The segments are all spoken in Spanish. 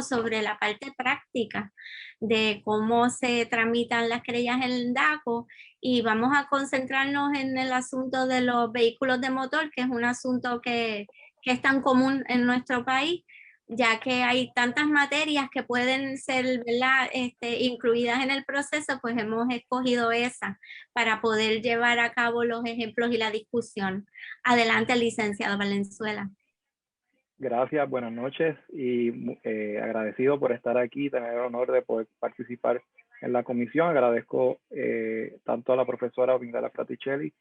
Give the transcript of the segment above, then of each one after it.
sobre la parte práctica de cómo se tramitan las querellas en el DACO y vamos a concentrarnos en el asunto de los vehículos de motor, que es un asunto que es tan común en nuestro país, ya que hay tantas materias que pueden ser, ¿verdad? Incluidas en el proceso, pues hemos escogido esa para poder llevar a cabo los ejemplos y la discusión. Adelante, licenciado Valenzuela. Gracias, buenas noches y agradecido por estar aquí, tener el honor de poder participar en la comisión. Agradezco tanto a la profesora Migdalia Fraticelli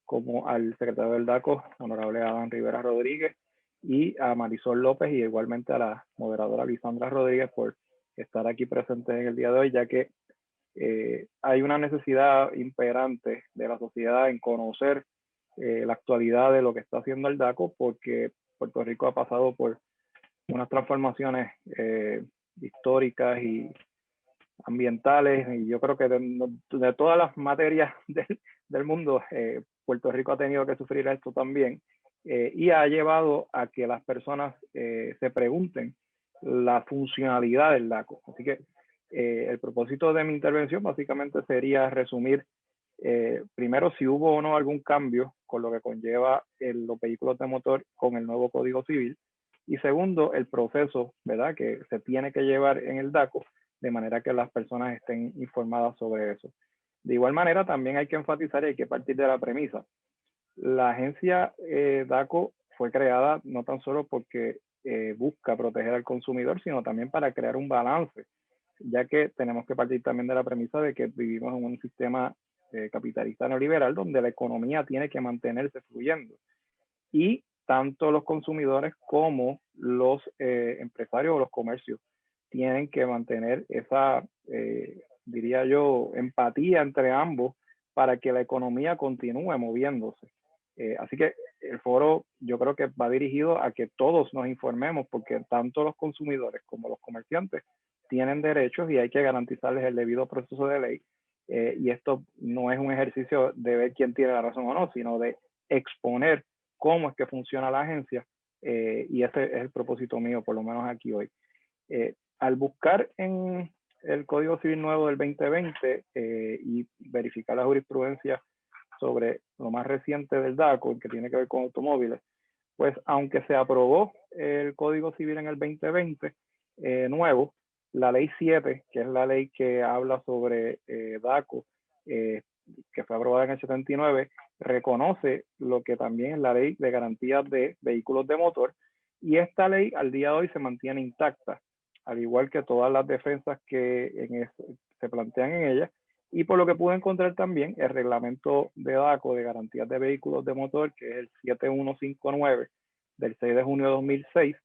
como al secretario del DACO, honorable Adán Rivera Rodríguez, y a Marisol López y igualmente a la moderadora Lisandra Rodríguez por estar aquí presentes en el día de hoy, ya que hay una necesidad imperante de la sociedad en conocer la actualidad de lo que está haciendo el DACO, porque Puerto Rico ha pasado por unas transformaciones históricas y ambientales, y yo creo que de todas las materias del mundo, Puerto Rico ha tenido que sufrir esto también, y ha llevado a que las personas se pregunten la funcionalidad del DACO. Así que el propósito de mi intervención básicamente sería resumir primero si hubo o no algún cambio con lo que conlleva los vehículos de motor con el nuevo Código Civil, y segundo, el proceso, ¿verdad?, que se tiene que llevar en el DACO de manera que las personas estén informadas sobre eso. De igual manera, también hay que enfatizar y hay que partir de la premisa. La agencia DACO fue creada no tan solo porque busca proteger al consumidor, sino también para crear un balance, ya que tenemos que partir también de la premisa de que vivimos en un sistema capitalista neoliberal donde la economía tiene que mantenerse fluyendo. Y tanto los consumidores como los empresarios o los comercios tienen que mantener esa, diría yo, empatía entre ambos para que la economía continúe moviéndose. Así que el foro yo creo que va dirigido a que todos nos informemos, porque tanto los consumidores como los comerciantes tienen derechos y hay que garantizarles el debido proceso de ley. Y esto no es un ejercicio de ver quién tiene la razón o no, sino de exponer cómo es que funciona la agencia, y ese es el propósito mío, por lo menos aquí hoy. Al buscar en el Código Civil nuevo del 2020 y verificar la jurisprudencia sobre lo más reciente del DACO, que tiene que ver con automóviles, pues aunque se aprobó el Código Civil en el 2020 nuevo, la ley 7, que es la ley que habla sobre DACO, que fue aprobada en el 79, reconoce lo que también es la ley de garantías de vehículos de motor, y esta ley al día de hoy se mantiene intacta, al igual que todas las defensas que se plantean en ella. Y por lo que pude encontrar también, el reglamento de DACO de garantías de vehículos de motor, que es el 7159 del 6 de junio de 2006,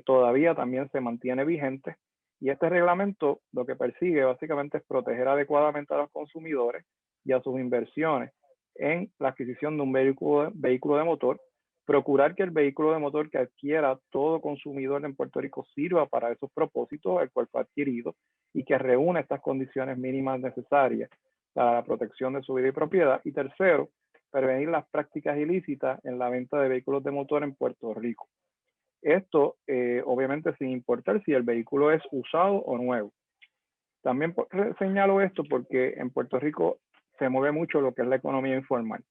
todavía también se mantiene vigente. Y este reglamento lo que persigue básicamente es proteger adecuadamente a los consumidores y a sus inversiones en la adquisición de un vehículo de motor, procurar que el vehículo de motor que adquiera todo consumidor en Puerto Rico sirva para esos propósitos, el cual fue adquirido, y que reúna estas condiciones mínimas necesarias para la protección de su vida y propiedad. Y tercero, prevenir las prácticas ilícitas en la venta de vehículos de motor en Puerto Rico. Esto, obviamente, sin importar si el vehículo es usado o nuevo. También señalo esto porque en Puerto Rico se mueve mucho lo que es la economía informal.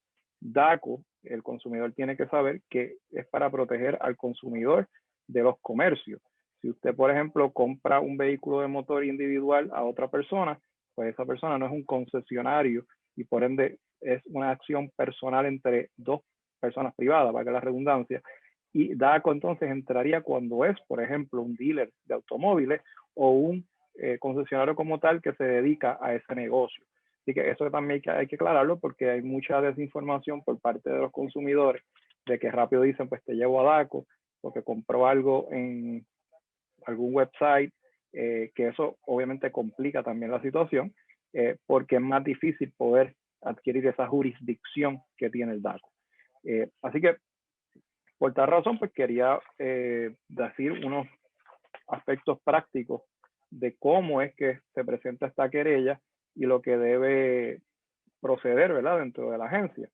DACO, el consumidor tiene que saber que es para proteger al consumidor de los comercios. Si usted, por ejemplo, compra un vehículo de motor individual a otra persona, pues esa persona no es un concesionario y por ende es una acción personal entre dos personas privadas, valga la redundancia. Y DACO entonces entraría cuando es, por ejemplo, un dealer de automóviles o un concesionario como tal que se dedica a ese negocio. Así que eso también hay que aclararlo, porque hay mucha desinformación por parte de los consumidores de que rápido dicen, pues te llevo a DACO porque compró algo en algún website, que eso obviamente complica también la situación, porque es más difícil poder adquirir esa jurisdicción que tiene el DACO. Así que por tal razón, pues quería decir unos aspectos prácticos de cómo es que se presenta esta querella y lo que debe proceder, ¿verdad?, dentro de la agencia.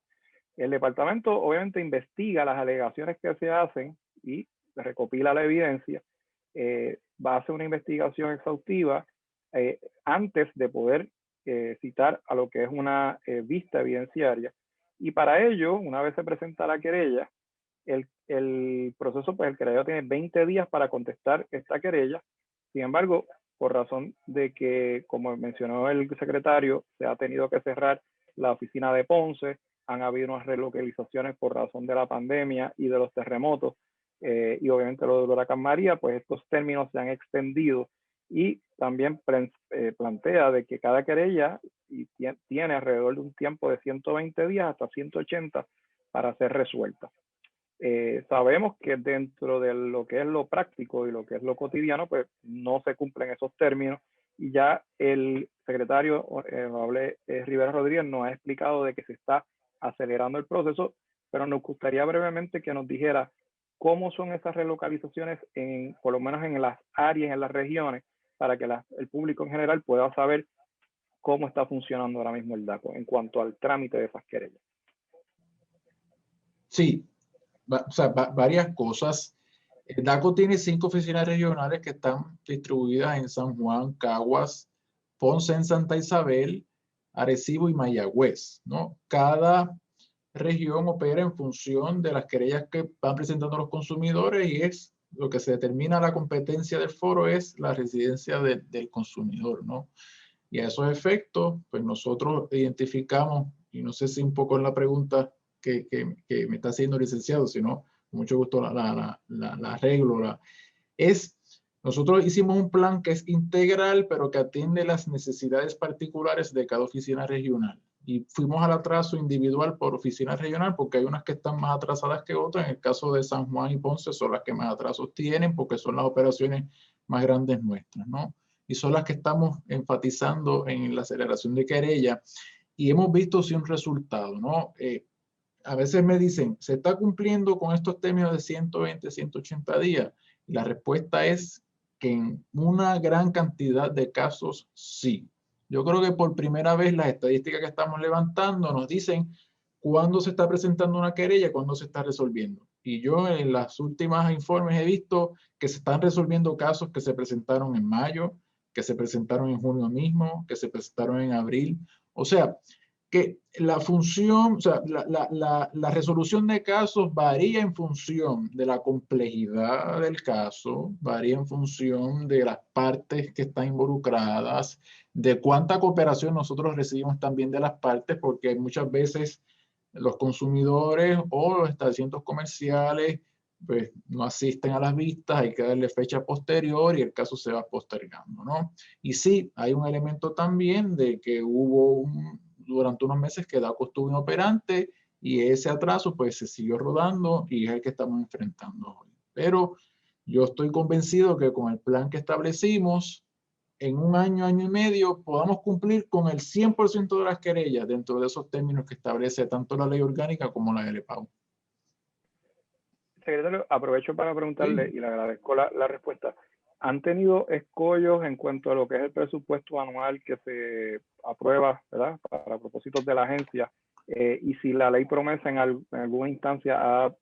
El departamento obviamente investiga las alegaciones que se hacen y recopila la evidencia. va a hacer una investigación exhaustiva antes de poder citar a lo que es una vista evidenciaria. Y para ello, una vez se presenta la querella, el proceso, pues el querellado tiene 20 días para contestar esta querella. Sin embargo, por razón de que, como mencionó el secretario, se ha tenido que cerrar la oficina de Ponce, han habido unas relocalizaciones por razón de la pandemia y de los terremotos, y obviamente lo del huracán María, pues estos términos se han extendido y también plantea de que cada querella tiene alrededor de un tiempo de 120 días hasta 180 para ser resuelta. Sabemos que dentro de lo que es lo práctico y lo que es lo cotidiano, pues no se cumplen esos términos, y ya el secretario Rivera Rodríguez nos ha explicado de que se está acelerando el proceso, pero nos gustaría brevemente que nos dijera cómo son esas relocalizaciones, por lo menos en las áreas, en las regiones, para que el público en general pueda saber cómo está funcionando ahora mismo el DACO en cuanto al trámite de esas querellas. Sí, varias cosas. El DACO tiene 5 oficinas regionales que están distribuidas en San Juan, Caguas, Ponce en Santa Isabel, Arecibo y Mayagüez, ¿no? Cada región opera en función de las querellas que van presentando los consumidores, y es lo que se determina la competencia del foro es la residencia del consumidor, ¿no? Y a esos efectos, pues nosotros identificamos, y no sé si un poco en la pregunta que me está haciendo el licenciado, sino con mucho gusto la arreglo. Nosotros hicimos un plan que es integral, pero que atiende las necesidades particulares de cada oficina regional. Y fuimos al atraso individual por oficina regional, porque hay unas que están más atrasadas que otras. En el caso de San Juan y Ponce son las que más atrasos tienen, porque son las operaciones más grandes nuestras, ¿no? Y son las que estamos enfatizando en la aceleración de querella. Y hemos visto sí un resultado, ¿no? A veces me dicen, ¿se está cumpliendo con estos términos de 120, 180 días? Y la respuesta es que en una gran cantidad de casos sí. Yo creo que por primera vez las estadísticas que estamos levantando nos dicen cuándo se está presentando una querella, cuándo se está resolviendo. Y yo en las últimas informes he visto que se están resolviendo casos que se presentaron en mayo, que se presentaron en junio mismo, que se presentaron en abril. O sea, que la función, o sea, la resolución de casos varía en función de la complejidad del caso, varía en función de las partes que están involucradas, de cuánta cooperación nosotros recibimos también de las partes, porque muchas veces los consumidores o los establecimientos comerciales pues no asisten a las vistas, hay que darle fecha posterior y el caso se va postergando, ¿no? Y sí, hay un elemento también de que hubo durante unos meses que DACO estuvo inoperante y ese atraso pues se siguió rodando y es el que estamos enfrentando hoy. Pero yo estoy convencido que con el plan que establecimos, en un año, año y medio, podamos cumplir con el 100% de las querellas dentro de esos términos que establece tanto la ley orgánica como la LPAU. Secretario, aprovecho para preguntarle, Sí. y le agradezco la respuesta. ¿Han tenido escollos en cuanto a lo que es el presupuesto anual que se aprueba, ¿verdad?, para propósitos de la agencia? Y si la ley promesa en alguna instancia ha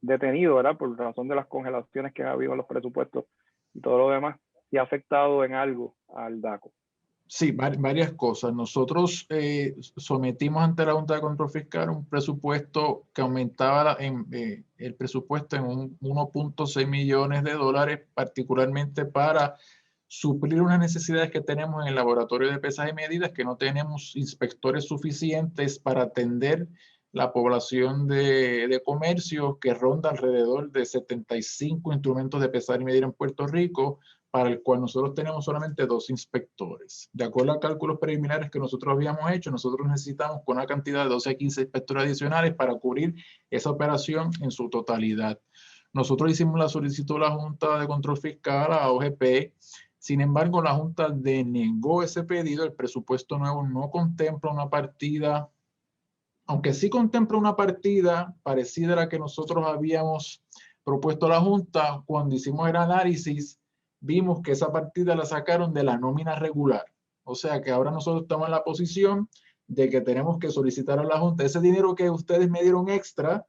detenido, ¿verdad?, por razón de las congelaciones que ha habido en los presupuestos y todo lo demás, si ha afectado en algo al DACO. Sí, varias cosas. Nosotros sometimos ante la Junta de Control Fiscal un presupuesto que aumentaba el presupuesto en 1.6 millones de dólares, particularmente para suplir unas necesidades que tenemos en el laboratorio de pesas y medidas, que no tenemos inspectores suficientes para atender la población de comercio, que ronda alrededor de 75 instrumentos de pesar y medir en Puerto Rico, para el cual nosotros tenemos solamente 2 inspectores. De acuerdo a cálculos preliminares que nosotros habíamos hecho, nosotros necesitamos con una cantidad de 12 a 15 inspectores adicionales para cubrir esa operación en su totalidad. Nosotros hicimos la solicitud a la Junta de Control Fiscal, a OGP. Sin embargo, la Junta denegó ese pedido. El presupuesto nuevo no contempla una partida, aunque sí contempla una partida parecida a la que nosotros habíamos propuesto a la Junta. Cuando hicimos el análisis, vimos que esa partida la sacaron de la nómina regular. O sea que ahora nosotros estamos en la posición de que tenemos que solicitar a la Junta ese dinero que ustedes me dieron extra,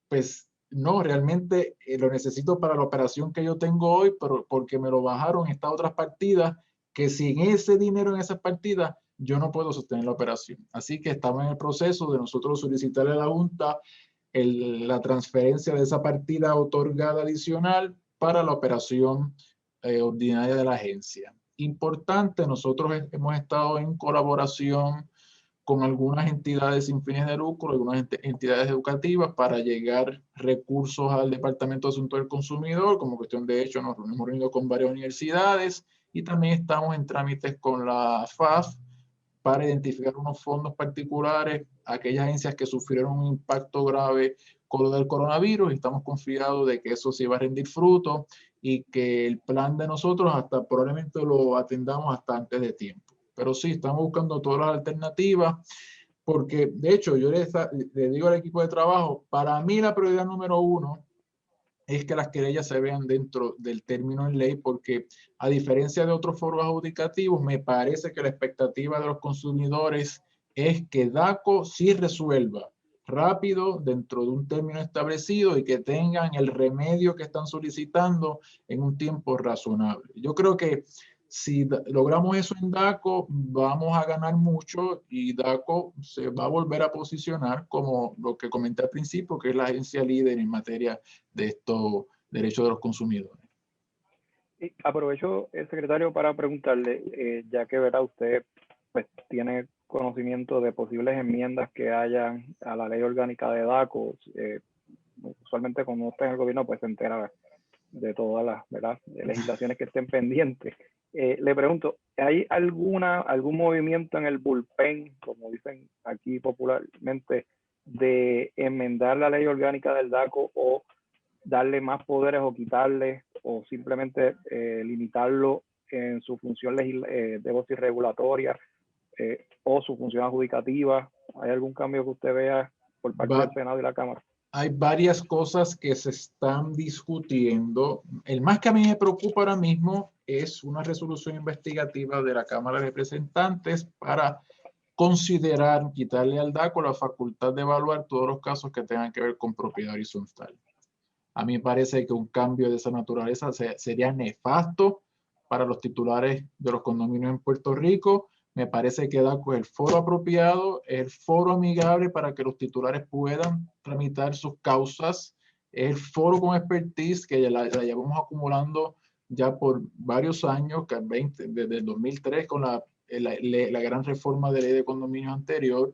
pues no, realmente lo necesito para la operación que yo tengo hoy, pero porque me lo bajaron estas otras partidas, que sin ese dinero en esas partidas, yo no puedo sostener la operación. Así que estamos en el proceso de nosotros solicitarle a la Junta la transferencia de esa partida otorgada adicional para la operación ordinaria de la agencia. Importante, nosotros hemos estado en colaboración con algunas entidades sin fines de lucro, algunas entidades educativas para llegar recursos al Departamento de Asuntos del Consumidor. Como cuestión de hecho, nos hemos reunido con varias universidades y también estamos en trámites con la FAF para identificar unos fondos particulares a aquellas agencias que sufrieron un impacto grave con lo del coronavirus, y estamos confiados de que eso sí va a rendir fruto y que el plan de nosotros hasta probablemente lo atendamos hasta antes de tiempo. Pero sí, estamos buscando todas las alternativas, porque de hecho yo le digo al equipo de trabajo, para mí la prioridad número 1 es que las querellas se vean dentro del término en ley, porque a diferencia de otros foros adjudicativos, me parece que la expectativa de los consumidores es que DACO sí resuelva rápido dentro de un término establecido y que tengan el remedio que están solicitando en un tiempo razonable. Yo creo que si logramos eso en DACO, vamos a ganar mucho y DACO se va a volver a posicionar como lo que comenté al principio, que es la agencia líder en materia de estos derechos de los consumidores. Y aprovecho, secretario, para preguntarle, ya que verá usted pues, tiene conocimiento de posibles enmiendas que hayan a la ley orgánica de DACO. Usualmente cuando está en el gobierno pues se entera de todas las, ¿verdad?, de legislaciones que estén pendientes. Le pregunto, ¿hay algún movimiento en el bullpen, como dicen aquí popularmente, de enmendar la ley orgánica del DACO o darle más poderes o quitarle o simplemente limitarlo en su función regulatoria o su función adjudicativa? ¿Hay algún cambio que usted vea por parte del Senado y la Cámara? Hay varias cosas que se están discutiendo. El más que a mí me preocupa ahora mismo es una resolución investigativa de la Cámara de Representantes para considerar quitarle al DACO la facultad de evaluar todos los casos que tengan que ver con propiedad horizontal. A mí me parece que un cambio de esa naturaleza sería nefasto para los titulares de los condominios en Puerto Rico. Me parece que DACO es el foro apropiado, es el foro amigable para que los titulares puedan tramitar sus causas, es el foro con expertise que la llevamos acumulando ya por varios años, desde el 2003 con la gran reforma de ley de condominios anterior.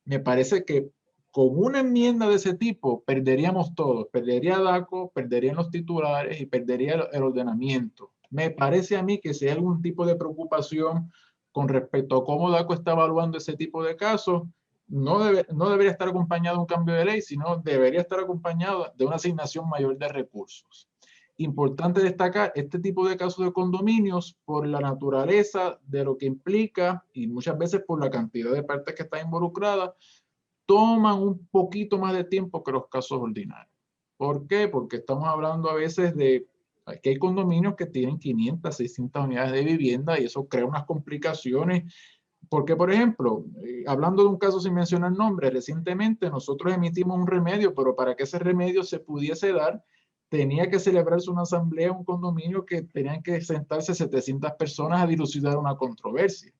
Me parece que con una enmienda de ese tipo perderíamos todo, perdería DACO, perderían los titulares y perdería el ordenamiento. Me parece a mí que si hay algún tipo de preocupación con respecto a cómo DACO está evaluando ese tipo de casos, no debería estar acompañado de un cambio de ley, sino debería estar acompañado de una asignación mayor de recursos. Importante destacar este tipo de casos de condominios por la naturaleza de lo que implica y muchas veces por la cantidad de partes que están involucradas, toman un poquito más de tiempo que los casos ordinarios. ¿Por qué? Porque estamos hablando a veces de que hay condominios que tienen 500, 600 unidades de vivienda y eso crea unas complicaciones. Porque, por ejemplo, hablando de un caso sin mencionar nombre, recientemente nosotros emitimos un remedio, pero para que ese remedio se pudiese dar, tenía que celebrarse una asamblea en un condominio que tenían que sentarse 700 personas a dilucidar una controversia.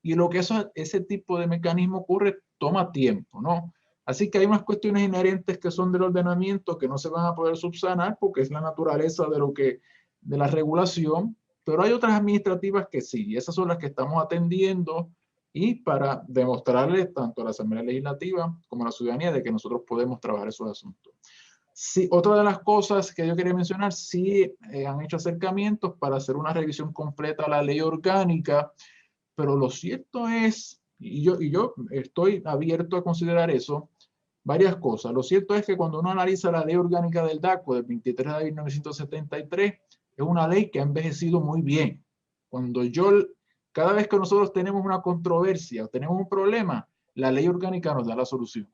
Y lo que ese tipo de mecanismo ocurre toma tiempo, ¿no? Así que hay unas cuestiones inherentes que son del ordenamiento que no se van a poder subsanar porque es la naturaleza de la regulación, pero hay otras administrativas que sí, y esas son las que estamos atendiendo y para demostrarles tanto a la Asamblea Legislativa como a la ciudadanía de que nosotros podemos trabajar esos asuntos. Sí, otra de las cosas que yo quería mencionar, sí han hecho acercamientos para hacer una revisión completa a la ley orgánica, pero lo cierto es, y yo estoy abierto a considerar eso, varias cosas. Lo cierto es que cuando uno analiza la ley orgánica del DACO del 23 de abril de 1973, es una ley que ha envejecido muy bien. Cada vez que nosotros tenemos una controversia o tenemos un problema, la ley orgánica nos da la solución.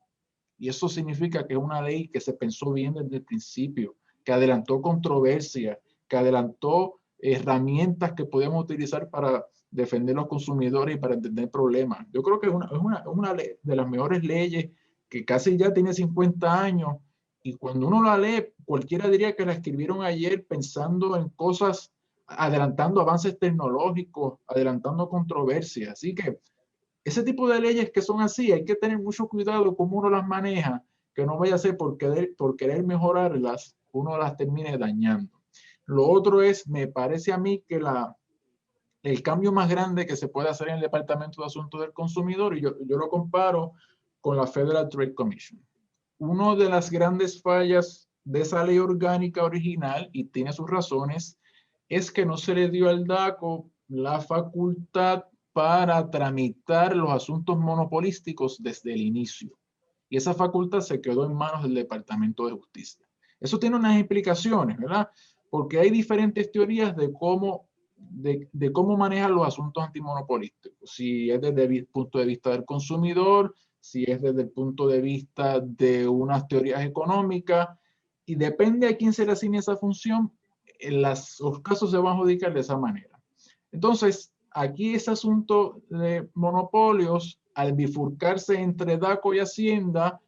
Y eso significa que es una ley que se pensó bien desde el principio, que adelantó controversia, que adelantó herramientas que podemos utilizar para defender a los consumidores y para entender problemas. Yo creo que es una de las mejores leyes que casi ya tiene 50 años Y cuando uno la lee, cualquiera diría que la escribieron ayer pensando en cosas, adelantando avances tecnológicos, adelantando controversias. Así que ese tipo de leyes que son así, hay que tener mucho cuidado cómo uno las maneja, que no vaya a ser por querer mejorarlas, uno las termine dañando. Lo otro es, me parece a mí que el cambio más grande que se puede hacer en el Departamento de Asuntos del Consumidor, y yo lo comparo con la Federal Trade Commission. Una de las grandes fallas de esa ley orgánica original, y tiene sus razones, es que no se le dio al DACO la facultad para tramitar los asuntos monopolísticos desde el inicio. Y esa facultad se quedó en manos del Departamento de Justicia. Eso tiene unas implicaciones, ¿verdad? Porque hay diferentes teorías de cómo manejan los asuntos antimonopolísticos. Si es desde el punto de vista del consumidor, si es desde el punto de vista de unas teorías económicas, y depende a quién se le asigne esa función, los casos se van a adjudicar de esa manera. Entonces, aquí ese asunto de monopolios, al bifurcarse entre DACO y Hacienda,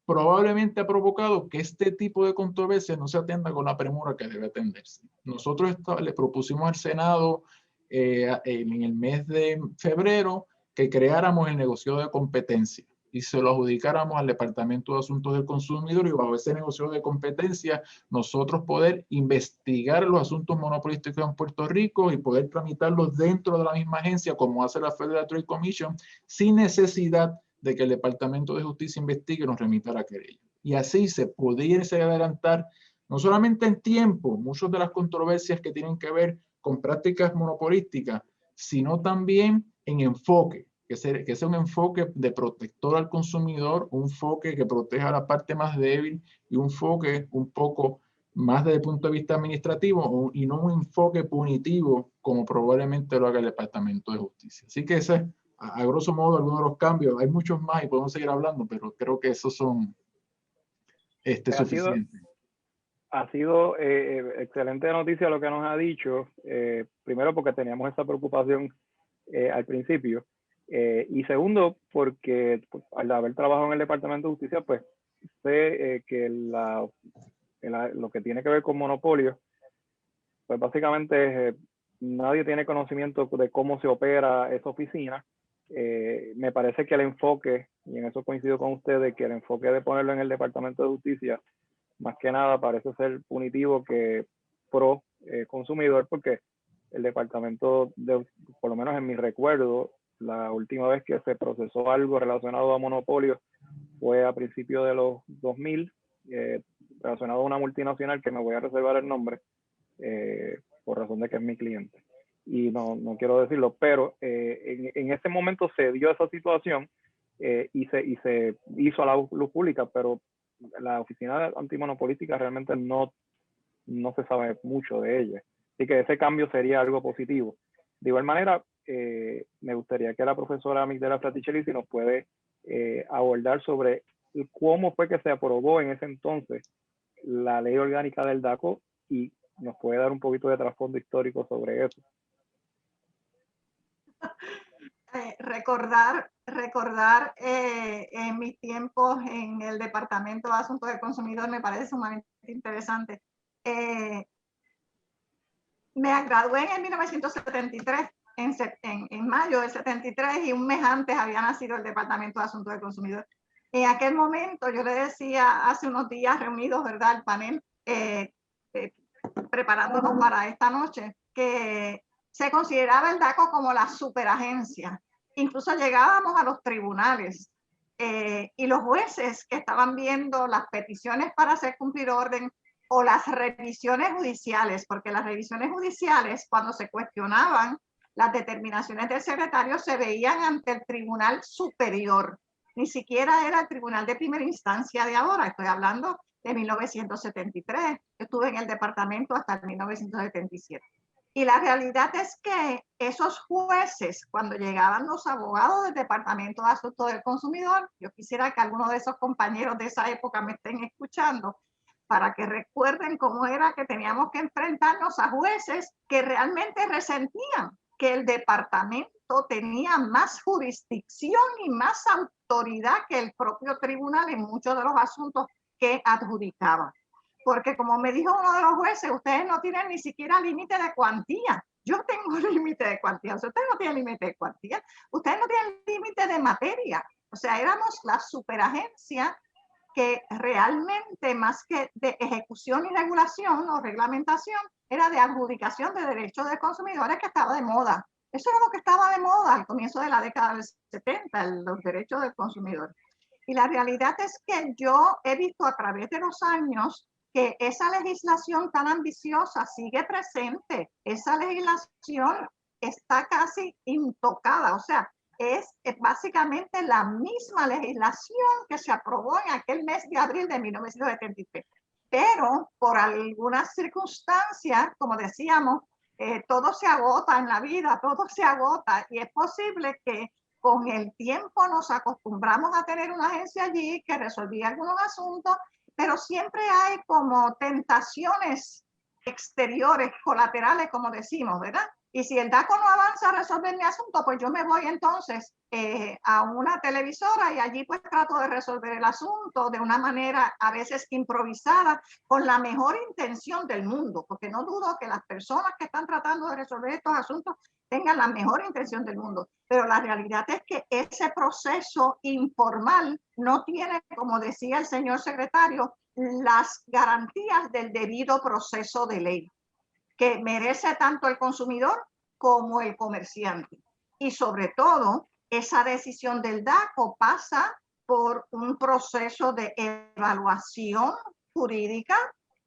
probablemente ha provocado que este tipo de controversia no se atienda con la premura que debe atenderse. Nosotros le propusimos al Senado en el mes de febrero que creáramos el negocio de competencia y se lo adjudicáramos al Departamento de Asuntos del Consumidor, y bajo ese negocio de competencia nosotros poder investigar los asuntos monopolísticos en Puerto Rico y poder tramitarlos dentro de la misma agencia como hace la Federal Trade Commission, sin necesidad de que el Departamento de Justicia investigue y nos remita la querella. Y así se pudiese adelantar, no solamente en tiempo, muchas de las controversias que tienen que ver con prácticas monopolísticas, sino también en enfoque, que sea un enfoque de protector al consumidor, un enfoque que proteja a la parte más débil y un enfoque un poco más desde el punto de vista administrativo y no un enfoque punitivo como probablemente lo haga el Departamento de Justicia. Así que ese es, a grosso modo, algunos de los cambios. Hay muchos más y podemos seguir hablando, pero creo que esos son suficientes. Ha sido excelente noticia lo que nos ha dicho, primero porque teníamos esa preocupación al principio, y segundo porque pues, al haber trabajado en el Departamento de Justicia, pues sé que lo que tiene que ver con monopolio, pues básicamente nadie tiene conocimiento de cómo se opera esa oficina. Me parece que el enfoque, y en eso coincido con ustedes, que el enfoque de ponerlo en el Departamento de Justicia más que nada parece ser punitivo que pro consumidor, porque el departamento, por lo menos en mi recuerdo, la última vez que se procesó algo relacionado a monopolio fue a principios de los 2000, relacionado a una multinacional que me voy a reservar el nombre, por razón de que es mi cliente. Y no quiero decirlo, pero en ese momento se dio esa situación y se hizo a la luz pública, pero la oficina antimonopolística realmente no se sabe mucho de ella. Así que ese cambio sería algo positivo. De igual manera, me gustaría que la profesora Migdela Fraticelli si nos puede abordar sobre cómo fue que se aprobó en ese entonces la ley orgánica del DACO y nos puede dar un poquito de trasfondo histórico sobre eso. Recordar en mis tiempos en el Departamento de Asuntos del Consumidor me parece sumamente interesante. Me gradué en 1973, en mayo del 73, y un mes antes había nacido el Departamento de Asuntos del Consumidor. En aquel momento, yo le decía hace unos días reunidos, ¿verdad?, el panel, preparándonos para esta noche, que se consideraba el DACO como la superagencia. Incluso llegábamos a los tribunales y los jueces que estaban viendo las peticiones para hacer cumplir orden o las revisiones judiciales, porque las revisiones judiciales, cuando se cuestionaban las determinaciones del secretario, se veían ante el Tribunal Superior. Ni siquiera era el Tribunal de Primera Instancia de ahora, estoy hablando de 1973. Yo estuve en el departamento hasta el 1977. Y la realidad es que esos jueces, cuando llegaban los abogados del Departamento de Asuntos del Consumidor, yo quisiera que algunos de esos compañeros de esa época me estén escuchando, para que recuerden cómo era que teníamos que enfrentarnos a jueces que realmente resentían que el departamento tenía más jurisdicción y más autoridad que el propio tribunal en muchos de los asuntos que adjudicaba. Porque como me dijo uno de los jueces, ustedes no tienen ni siquiera límite de cuantía. Yo tengo límite de cuantía, o sea, ustedes no tienen límite de cuantía, ustedes no tienen límite de materia. O sea, éramos la superagencia que realmente más que de ejecución y regulación o reglamentación, era de adjudicación de derechos de consumidores que estaba de moda. Eso era lo que estaba de moda al comienzo de la década del 70, los derechos del consumidor. Y la realidad es que yo he visto a través de los años que esa legislación tan ambiciosa sigue presente. Esa legislación está casi intocada, o sea, es básicamente la misma legislación que se aprobó en aquel mes de abril de 1973. Pero por algunas circunstancias, como decíamos, todo se agota en la vida, todo se agota, y es posible que con el tiempo nos acostumbramos a tener una agencia allí que resolvía algunos asuntos, pero siempre hay como tentaciones exteriores, colaterales, como decimos, ¿verdad? Y si el DACO no avanza a resolver mi asunto, pues yo me voy entonces a una televisora y allí pues trato de resolver el asunto de una manera a veces improvisada, con la mejor intención del mundo, porque no dudo que las personas que están tratando de resolver estos asuntos tengan la mejor intención del mundo, pero la realidad es que ese proceso informal no tiene, como decía el señor secretario, las garantías del debido proceso de ley que merece tanto el consumidor como el comerciante. Y sobre todo, esa decisión del DACO pasa por un proceso de evaluación jurídica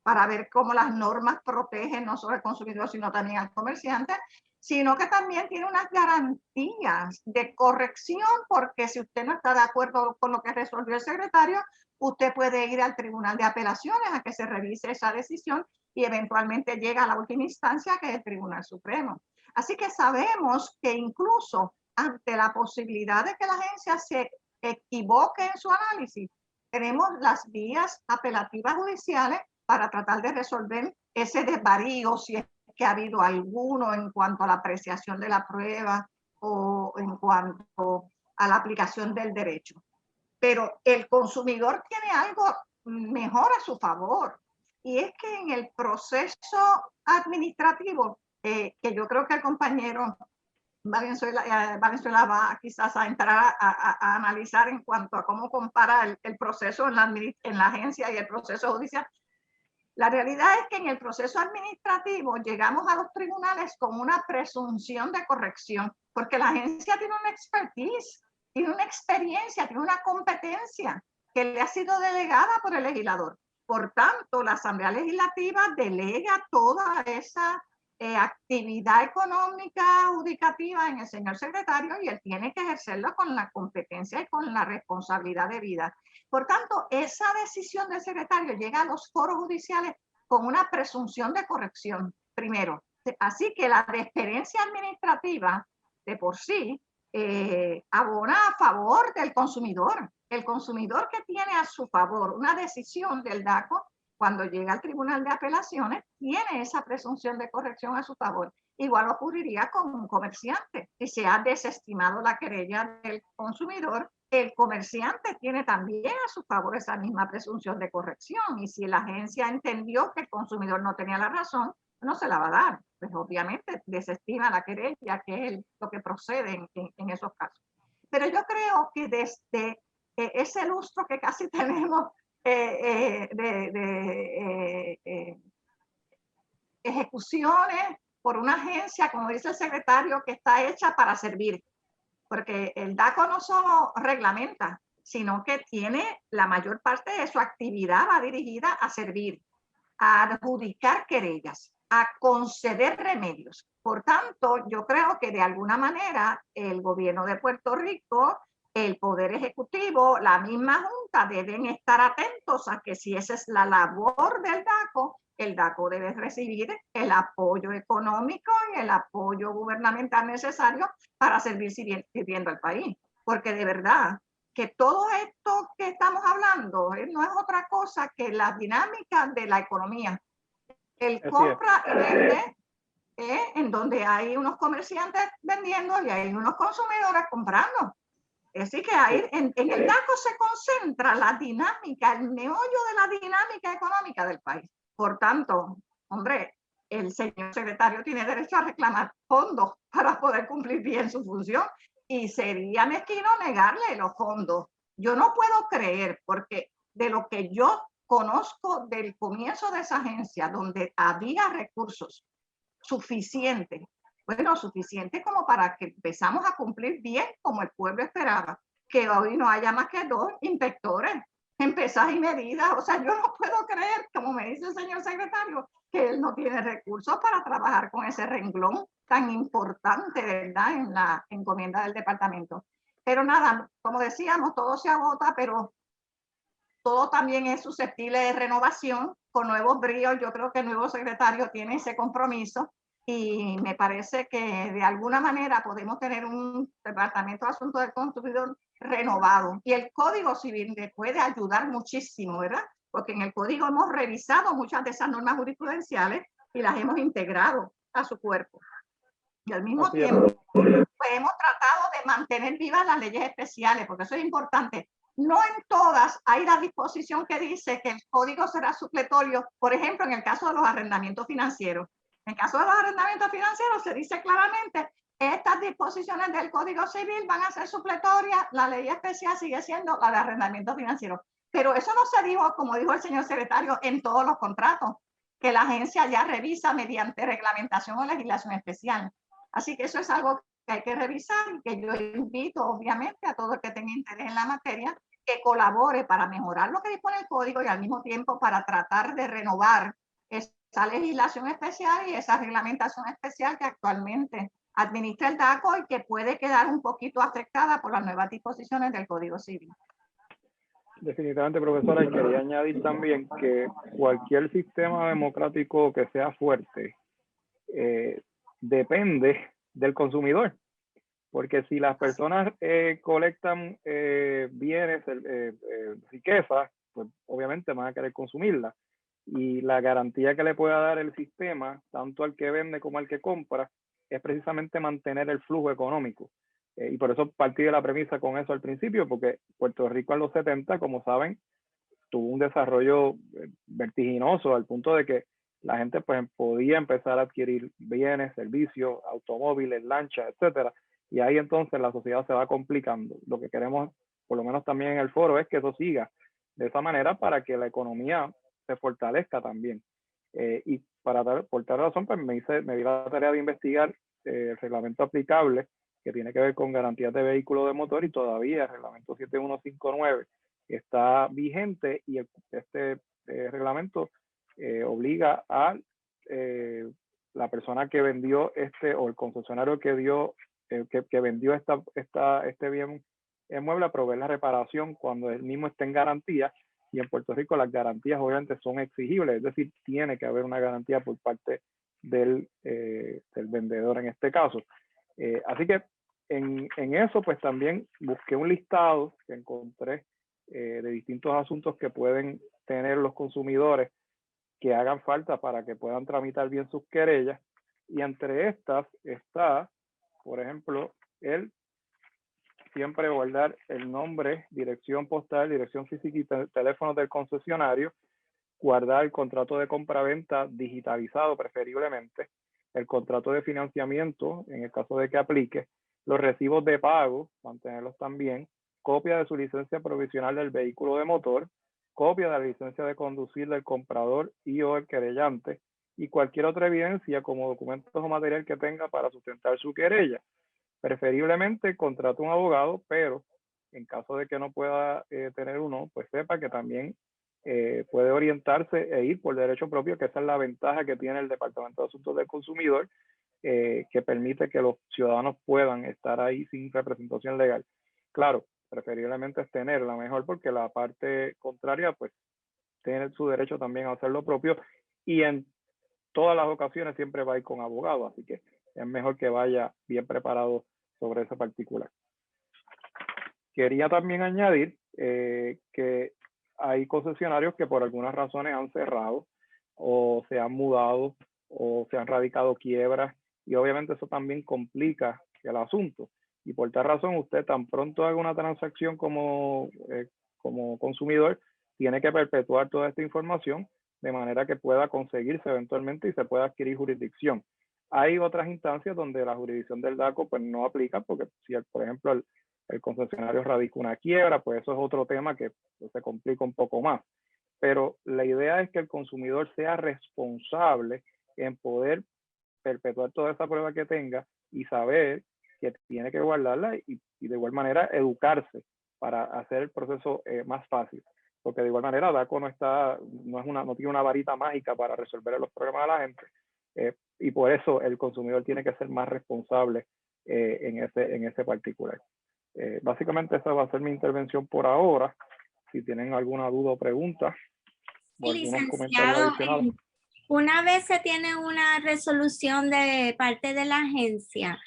para ver cómo las normas protegen no solo al consumidor, sino también al comerciante, sino que también tiene unas garantías de corrección, porque si usted no está de acuerdo con lo que resolvió el secretario, usted puede ir al Tribunal de Apelaciones a que se revise esa decisión y eventualmente llega a la última instancia, que es el Tribunal Supremo. Así que sabemos que incluso ante la posibilidad de que la agencia se equivoque en su análisis, tenemos las vías apelativas judiciales para tratar de resolver ese desvarío, si es que ha habido alguno en cuanto a la apreciación de la prueba o en cuanto a la aplicación del derecho. Pero el consumidor tiene algo mejor a su favor, y es que en el proceso administrativo, que yo creo que el compañero Valenzuela va quizás a entrar a analizar en cuanto a cómo compara el proceso en la agencia y el proceso judicial. La realidad es que en el proceso administrativo llegamos a los tribunales con una presunción de corrección, porque la agencia tiene una expertise, tiene una experiencia, tiene una competencia que le ha sido delegada por el legislador. Por tanto, la Asamblea Legislativa delega toda esa actividad económica adjudicativa en el señor secretario, y él tiene que ejercerlo con la competencia y con la responsabilidad debida. Por tanto, esa decisión del secretario llega a los foros judiciales con una presunción de corrección, primero. Así que la deferencia administrativa de por sí abona a favor del consumidor. El consumidor que tiene a su favor una decisión del DACO, cuando llega al Tribunal de Apelaciones, tiene esa presunción de corrección a su favor. Igual ocurriría con un comerciante. Si se ha desestimado la querella del consumidor, el comerciante tiene también a su favor esa misma presunción de corrección. Y si la agencia entendió que el consumidor no tenía la razón, no se la va a dar. Pues obviamente desestima la querella, que es lo que procede en esos casos. Pero yo creo que desde ese lustro que casi tenemos ejecuciones por una agencia, como dice el secretario, que está hecha para servir, porque el DACO no solo reglamenta, sino que tiene la mayor parte de su actividad va dirigida a servir, a adjudicar querellas, a conceder remedios. Por tanto, yo creo que de alguna manera el gobierno de Puerto Rico, el Poder Ejecutivo, la misma Junta deben estar atentos a que si esa es la labor del DACO, el DACO debe recibir el apoyo económico y el apoyo gubernamental necesario para seguir sirviendo al país. Porque de verdad que todo esto que estamos hablando no es otra cosa que la dinámica de la economía. El compra y vende, en donde hay unos comerciantes vendiendo y hay unos consumidores comprando. Es decir, que ahí en el DACO se concentra la dinámica, el meollo de la dinámica económica del país. Por tanto, hombre, el señor secretario tiene derecho a reclamar fondos para poder cumplir bien su función y sería mezquino negarle los fondos. Yo no puedo creer, porque de lo que yo conozco del comienzo de esa agencia, donde había recursos suficientes, bueno, suficiente como para que empezamos a cumplir bien como el pueblo esperaba, que hoy no haya más que 2 inspectores en pesas y medidas. O sea, yo no puedo creer, como me dice el señor secretario, que él no tiene recursos para trabajar con ese renglón tan importante, ¿verdad?, en la encomienda del departamento. Pero nada, como decíamos, todo se agota, pero todo también es susceptible de renovación con nuevos bríos. Yo creo que el nuevo secretario tiene ese compromiso y me parece que de alguna manera podemos tener un departamento de asuntos del consumidor renovado. Y el Código Civil le puede ayudar muchísimo, ¿verdad? Porque en el Código hemos revisado muchas de esas normas jurisprudenciales y las hemos integrado a su cuerpo. Y al mismo tiempo, pues hemos tratado de mantener vivas las leyes especiales, porque eso es importante. No en todas hay la disposición que dice que el código será supletorio, por ejemplo, en el caso de los arrendamientos financieros. En el caso de los arrendamientos financieros se dice claramente, estas disposiciones del Código Civil van a ser supletorias, la ley especial sigue siendo la de arrendamiento financiero. Pero eso no se dijo, como dijo el señor secretario, en todos los contratos, que la agencia ya revisa mediante reglamentación o legislación especial. Así que eso es algo que hay que revisar y que yo invito obviamente a todo el que tenga interés en la materia que colabore para mejorar lo que dispone el código y al mismo tiempo para tratar de renovar esa legislación especial y esa reglamentación especial que actualmente administra el DACO y que puede quedar un poquito afectada por las nuevas disposiciones del Código Civil. Definitivamente, profesora, y quería añadir también que cualquier sistema democrático que sea fuerte depende del consumidor, porque si las personas colectan bienes, riquezas, pues obviamente van a querer consumirla, y la garantía que le pueda dar el sistema, tanto al que vende como al que compra, es precisamente mantener el flujo económico. Y por eso partí de la premisa con eso al principio, porque Puerto Rico en los 70, como saben, tuvo un desarrollo vertiginoso al punto de que la gente pues podía empezar a adquirir bienes, servicios, automóviles, lanchas, etcétera. Y ahí entonces la sociedad se va complicando. Lo que queremos, por lo menos también en el foro, es que eso siga de esa manera para que la economía se fortalezca también. Y por tal razón, pues me di la tarea de investigar el reglamento aplicable que tiene que ver con garantías de vehículo de motor, y todavía el reglamento 7159 está vigente, y este reglamento obliga a la persona que vendió o el concesionario que dio que vendió este bien mueble a proveer la reparación cuando el mismo esté en garantía. Y en Puerto Rico las garantías obviamente son exigibles, es decir, tiene que haber una garantía por parte del vendedor en este caso. Así que en eso pues también busqué un listado que encontré de distintos asuntos que pueden tener los consumidores que hagan falta para que puedan tramitar bien sus querellas, y entre estas está, por ejemplo, el siempre guardar el nombre, dirección postal, dirección física y teléfono del concesionario, guardar el contrato de compraventa digitalizado preferiblemente, el contrato de financiamiento en el caso de que aplique, los recibos de pago, mantenerlos también, copia de su licencia provisional del vehículo de motor, copia de la licencia de conducir del comprador y o el querellante, y cualquier otra evidencia como documentos o material que tenga para sustentar su querella. Preferiblemente contrate un abogado, pero en caso de que no pueda tener uno, pues sepa que también puede orientarse e ir por derecho propio, que esa es la ventaja que tiene el Departamento de Asuntos del Consumidor, que permite que los ciudadanos puedan estar ahí sin representación legal. Claro, preferiblemente es tenerla mejor, porque la parte contraria pues tiene su derecho también a hacer lo propio, y en todas las ocasiones siempre va a ir con abogado, así que es mejor que vaya bien preparado sobre ese particular. Quería también añadir que hay concesionarios que por algunas razones han cerrado o se han mudado o se han radicado quiebras, y obviamente eso también complica el asunto. Y por tal razón, usted tan pronto haga una transacción como consumidor, tiene que perpetuar toda esta información de manera que pueda conseguirse eventualmente y se pueda adquirir jurisdicción. Hay otras instancias donde la jurisdicción del DACO pues no aplica, porque si, por ejemplo, el concesionario radica una quiebra, pues eso es otro tema que pues, se complica un poco más. Pero la idea es que el consumidor sea responsable en poder perpetuar toda esa prueba que tenga y saber que tiene que guardarla y de igual manera educarse para hacer el proceso más fácil. Porque de igual manera DACO no tiene una varita mágica para resolver los problemas de la gente. Y por eso el consumidor tiene que ser más responsable en ese particular. Básicamente esa va a ser mi intervención por ahora. Si tienen alguna duda o pregunta o algunos comentarios adicionales. Una vez se tiene una resolución de parte de la agencia,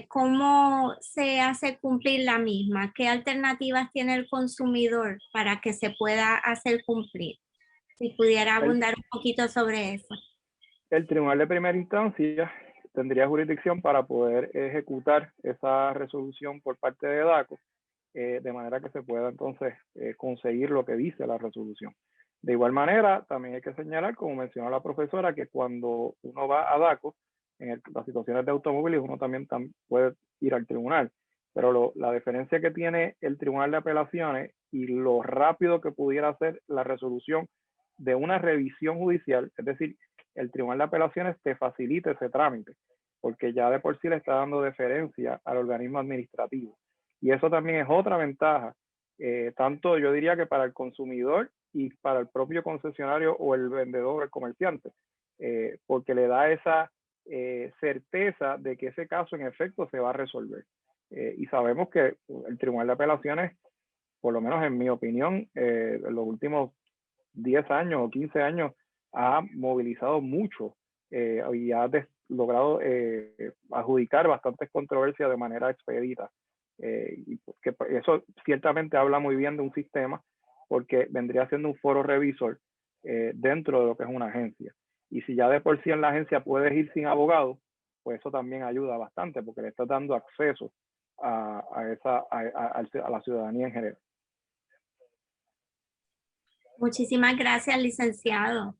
¿cómo se hace cumplir la misma? ¿Qué alternativas tiene el consumidor para que se pueda hacer cumplir? Si pudiera abundar un poquito sobre eso. El tribunal de primera instancia tendría jurisdicción para poder ejecutar esa resolución por parte de DACO, de manera que se pueda entonces conseguir lo que dice la resolución. De igual manera, también hay que señalar, como mencionó la profesora, que cuando uno va a DACO, en las situaciones de automóviles, uno también puede ir al tribunal. Pero la diferencia que tiene el Tribunal de Apelaciones y lo rápido que pudiera ser la resolución de una revisión judicial, es decir, el Tribunal de Apelaciones te facilita ese trámite, porque ya de por sí le está dando deferencia al organismo administrativo. Y eso también es otra ventaja, tanto yo diría que para el consumidor y para el propio concesionario o el vendedor o el comerciante, porque le da esa certeza de que ese caso en efecto se va a resolver. Y sabemos que el Tribunal de Apelaciones, por lo menos en mi opinión, en los últimos 10 años o 15 años, ha movilizado mucho y ha logrado adjudicar bastantes controversias de manera expedita. Y que eso ciertamente habla muy bien de un sistema, porque vendría siendo un foro revisor dentro de lo que es una agencia. Y si ya de por sí en la agencia puedes ir sin abogado, pues eso también ayuda bastante, porque le estás dando acceso a la ciudadanía en general. Muchísimas gracias, licenciado.